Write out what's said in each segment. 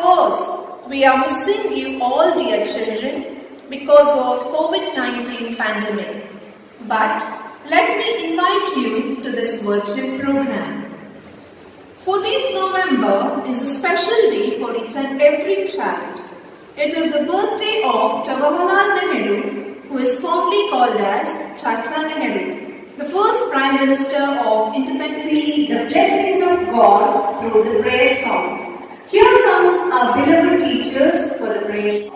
course, we are missing you all, dear children, because of COVID-19 pandemic. But let me invite you to this virtual program. 14th November is a special day for each and every child. It is the birthday of Jawaharlal Nehru, who is fondly called as Chacha Nehru, the first Prime Minister of independent India. The blessings of God through the prayer song. Here comes our beloved teachers for the prayer song.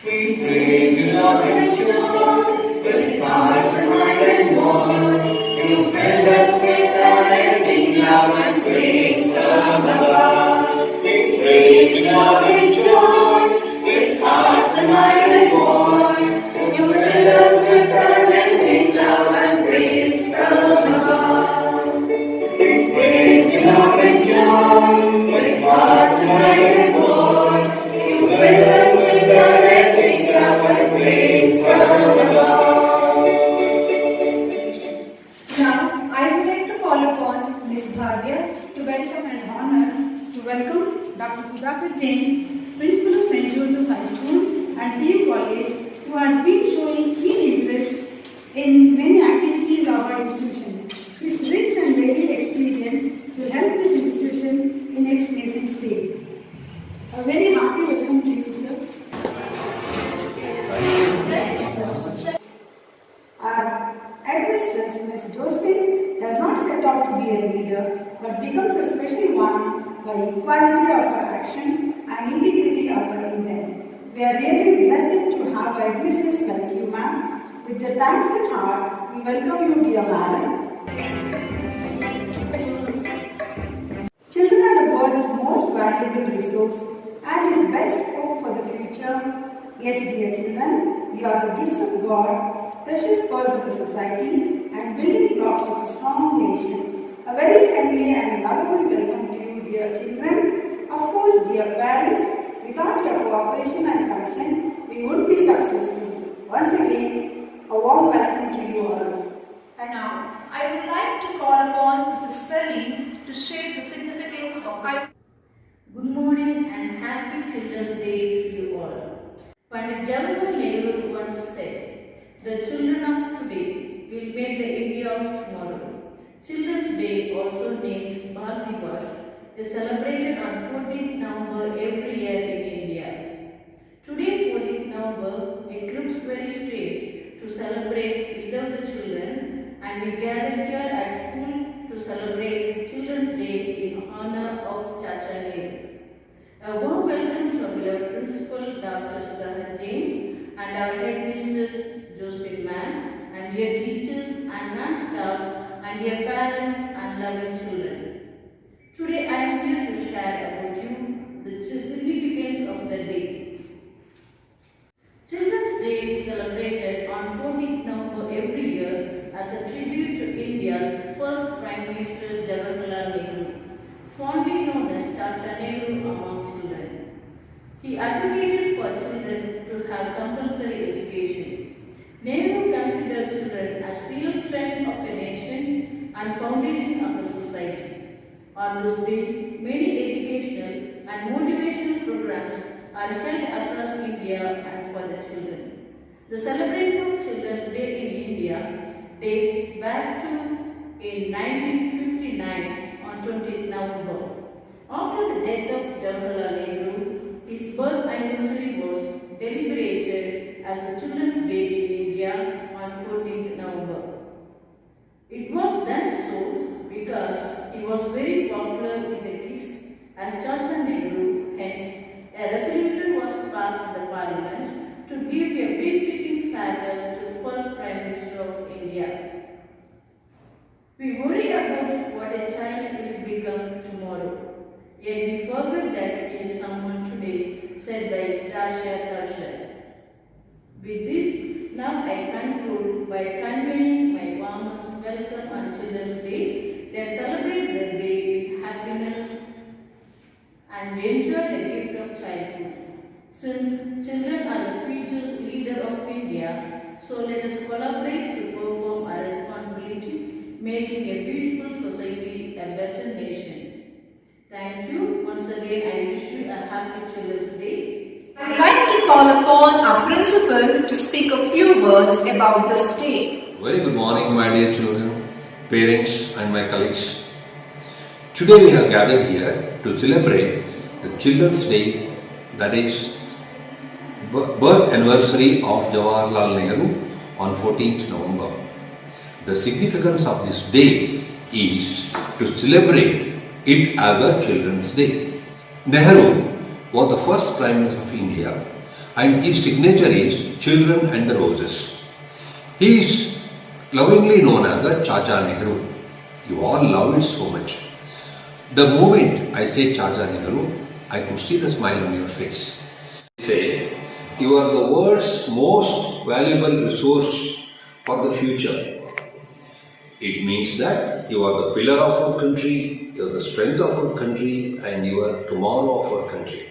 We praise you, Lord, and joy, with hearts and mind and voice. You fill us with unending love and praise from above. We praise you, Lord, and joy, with hearts and mind and voice. You fill us with unending love and praise from above. We praise you, Lord, and joy, with hearts and mind and voice. You fill us with unending love and praise from above. Now, I would like to call upon Ms. Bhavya to welcome and honor to welcome Dr. Sudhakar James, Principal of St. Joseph's High School and PU College, who has been showing keen interest in many activities of our institution. His rich and varied experience will help this institution in its nascent state. A very hearty welcome to you, sir. Our headmistress, Ms. Josephine, does not set out to be a leader, but becomes a special one by equality of her action and integrity of her intent. We are really blessed to have a headmistress like you, ma'am. With a thankful heart, we welcome you, dear madam. Children are the world's most valuable resource and his best hope for the future. Yes, dear children, you are the gifts of God, precious pearls of the society, and building blocks of a strong nation. A very friendly and lovable welcome to you, dear children. Of course, dear parents, without your cooperation and consent, we would be successful. Once again, a warm welcome to you all. And now, I would like to call upon Sister Celine to share the significance of this. Good morning and happy Children's Day to you all. Pandit Jawaharlal Nehru once said, "The children of today will make the India of tomorrow." Children's Day, also named Bal Diwas, is celebrated on 14th November every year in India. Today, 14th November, it looks very strange to celebrate without the children, and we gather here at school to celebrate Children's Day in honor of Chacha Nehru. A warm welcome to our beloved Principal Dr. Sudhakar James and our headmistress Josephine Ma'am, and your teachers and non-staffs and your parents and loving children. Today I am here to share about you the significance of the day. Children's Day is celebrated on 14th November every year as a tribute to India's first Prime Minister Jawaharlal Nehru, fondly known as Chacha Nehru among children. He advocated for children to have compulsory education. Nehru considered children as real strength of a nation and foundation of a society. On this day, many educational and motivational programs are held across India and for the children. The celebration of Children's Day in India dates back to in 1959 on 20th November. After the death of Jawaharlal Nehru, his birth anniversary was deliberated as the Children's Day in India on 14th November. It was done so because he was very popular with the kids as Chacha Nehru. Hence, a resolution was passed in the Parliament to give a befitting farewell to the first Prime Minister of India. We worry about what a child will become tomorrow, yet we forget that he is someone today, said by Stasia Tarshar. With this, now I conclude by conveying my warmest welcome on Children's Day. Let's celebrate the day with happiness and enjoy the gift of childhood. Since children are the future leader of India, so let us collaborate to perform our responsibility, making a beautiful society a better nation. Thank you. Once again, I wish you a happy Children's Day. I'd like to call upon our principal to speak a few words about this day. Very good morning, my dear children, parents and my colleagues. Today we have gathered here to celebrate the Children's Day, that is birth anniversary of Jawaharlal Nehru on 14th November. The significance of this day is to celebrate it as a Children's Day. Nehru was the first Prime Minister of India and his signature is Children and the Roses. He is lovingly known as the Chacha Nehru. You all love it so much. The moment I say Chacha Nehru, I could see the smile on your face. Say, you are the world's most valuable resource for the future. It means that you are the pillar of our country, you are the strength of our country, and you are tomorrow of our country.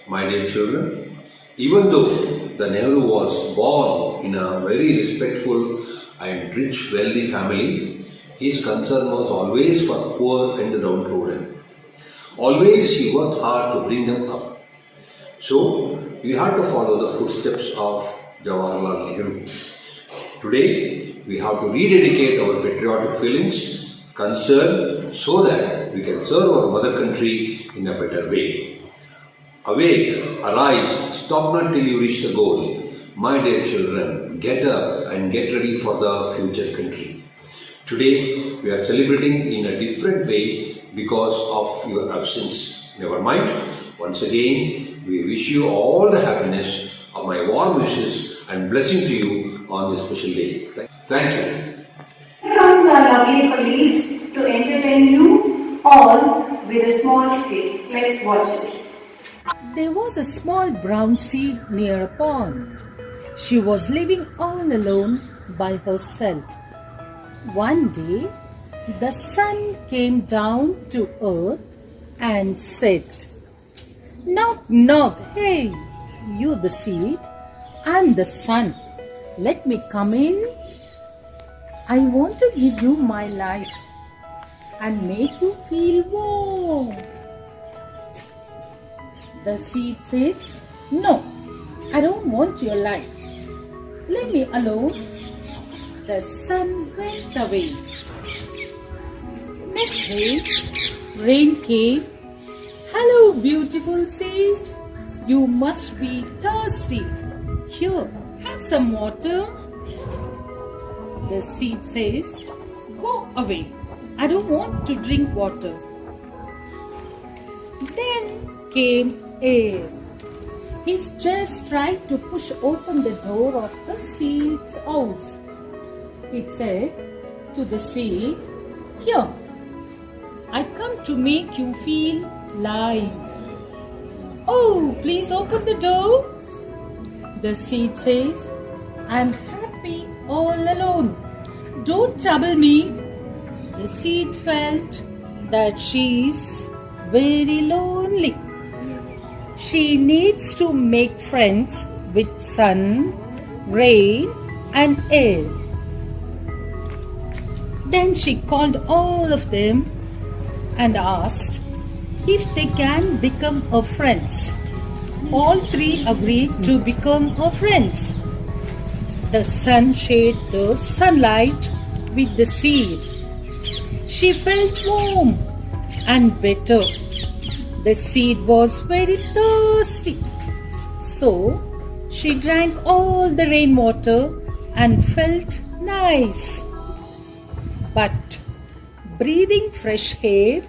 My dear children, even though the Nehru was born in a very respectful and rich, wealthy family, his concern was always for the poor and the downtrodden. Always he worked hard to bring them up. So, we have to follow the footsteps of Jawaharlal Nehru. Today, we have to rededicate our patriotic feelings, concern, so that we can serve our mother country in a better way. Awake, arise, stop not till you reach the goal. My dear children, get up and get ready for the future country. Today, we are celebrating in a different way because of your absence. Never mind. Once again, we wish you all the happiness of my warm wishes and blessing to you on this special day. Thank you. Here comes our lovely colleagues to entertain you all with a small skit. Let's watch it. There was a small brown seed near a pond. She was living all alone by herself. One day, the sun came down to earth and said, "Knock, knock, hey, you the seed, I'm the sun. Let me come in. I want to give you my light and make you feel warm." The seed says, "No, I don't want your light. Leave me alone." The sun went away. Next day, rain came. "Hello, beautiful seed. You must be thirsty. Here, have some water." The seed says, "Go away. I don't want to drink water." Then came air. He just tried to push open the door of the seed's house. It said to the seed, "Here, I come to make you feel live. Oh, please open the door." The seed says, "I'm happy all alone. Don't trouble me." The seed felt that she's very lonely. She needs to make friends with sun, rain, and air. Then she called all of them and asked if they can become her friends. All three agreed to become her friends. The sun shared the sunlight with the seed. She felt warm and better. The seed was very thirsty. So she drank all the rainwater and felt nice. But breathing fresh air,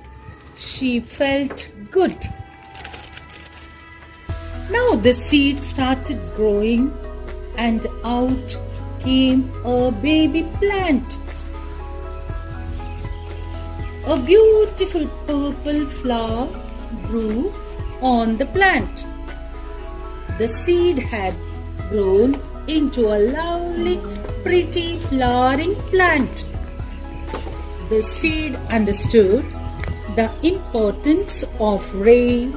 she felt good. Now the seed started growing and out came a baby plant. A beautiful purple flower grew on the plant. The seed had grown into a lovely, pretty flowering plant. The seed understood the importance of rain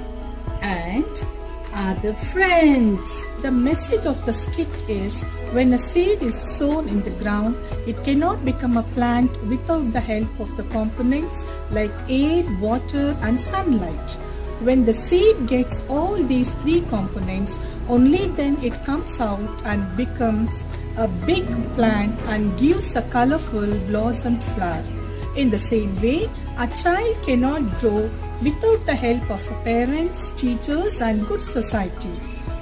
and are the friends. The message of the skit is, when a seed is sown in the ground, it cannot become a plant without the help of the components like air, water and sunlight. When the seed gets all these three components, only then it comes out and becomes a big plant and gives a colorful blossomed flower. In the same way, a child cannot grow without the help of parents, teachers and good society.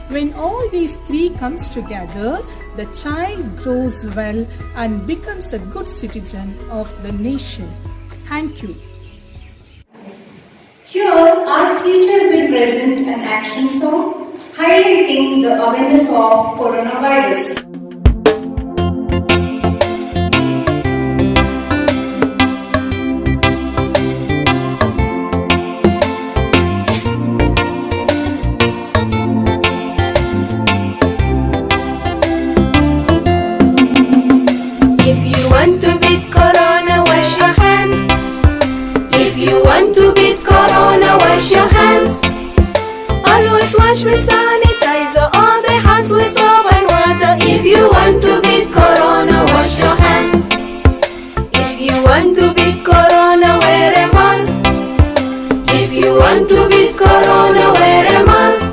When all these three comes together, the child grows well and becomes a good citizen of the nation. Thank you. Here, our teachers will present an action song highlighting the awareness of coronavirus. If you want to beat corona, wash your hands. If you want to beat corona, wash your hands. Always wash with sanitizer, all the hands with soap and water. If you want to beat corona, wash your hands. If you want to beat corona, wear a mask. If you want to beat corona, wear a mask.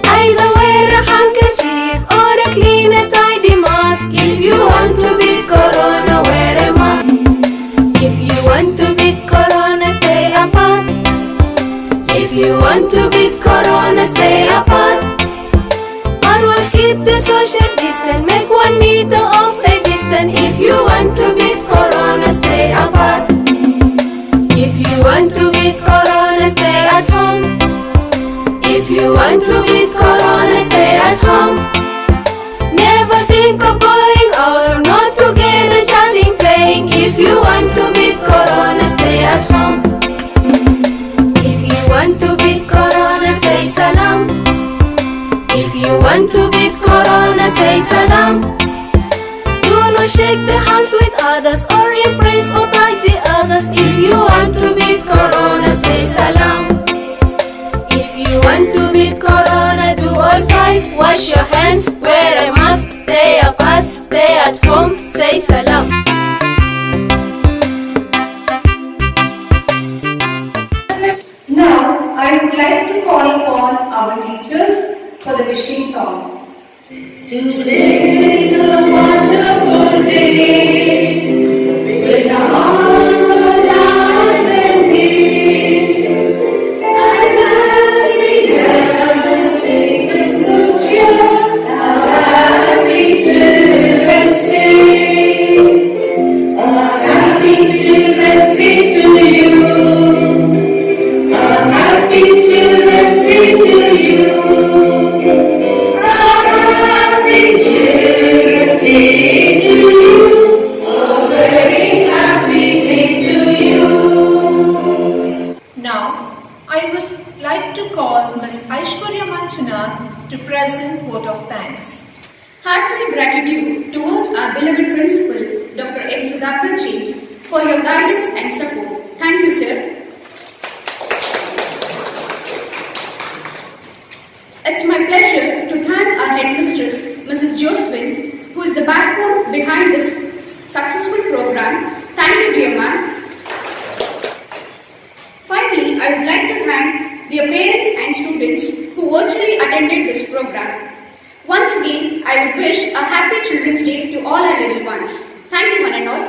Either wear a handkerchief or a clean and tidy mask. If you want to beat corona, wear a mask. If you want to beat corona, stay apart. If you want to beat corona, stay apart. Always keep the social distance, make 1 meter of a distance. If you want to beat corona, stay apart. If you want to beat corona, stay at home. If you want to beat corona, stay at home. Never think of going out or not together chatting, playing. If you want to beat corona, stay at home. If you want to beat corona, say salam. If you want to beat corona, say salam. Do not shake the hands with others or embrace or tag the others. If you want to beat corona, say salam. If you want to beat corona, do all five. Wash your hands, wear a mask, stay apart, stay at home, say salam. Now, I would like to call upon our teachers for the wishing song. Today is a wonderful day, with our hearts so light and gay. And as we dance and sing in good cheer, our happy children's day. A happy children's day to you. A happy children's day to you. Now, I would like to call Ms. Aishwarya Manchana to present vote of thanks. Heartfelt gratitude towards our beloved principal, Dr. M. Sudhakar James, for your guidance and support. Thank you, sir. It's my pleasure to thank our headmistress, Mrs. Josephine, who is the backbone behind this successful program. Thank you, dear ma'am. Finally, I would like to thank dear parents and students who virtually attended this program. Once again, I would wish a happy Children's Day to all our little ones. Thank you, one and all.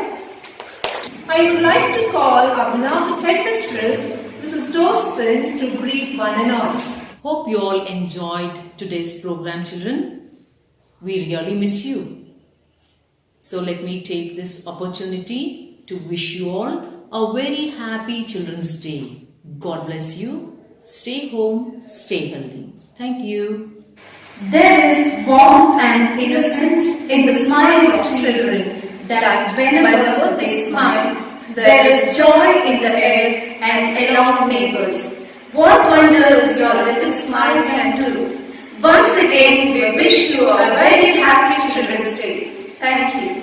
I would like to call our beloved headmistress, Mrs. Josephine, to greet one and all. Hope you all enjoyed today's program, children. We really miss you. So let me take this opportunity to wish you all a very happy Children's Day. God bless you. Stay home, stay healthy. Thank you. There is warmth and innocence in the smile of children, that whenever they smile, there is joy in the air and along neighbors. What wonders your little smile can do. Once again, we wish you a very happy Children's Day. Thank you.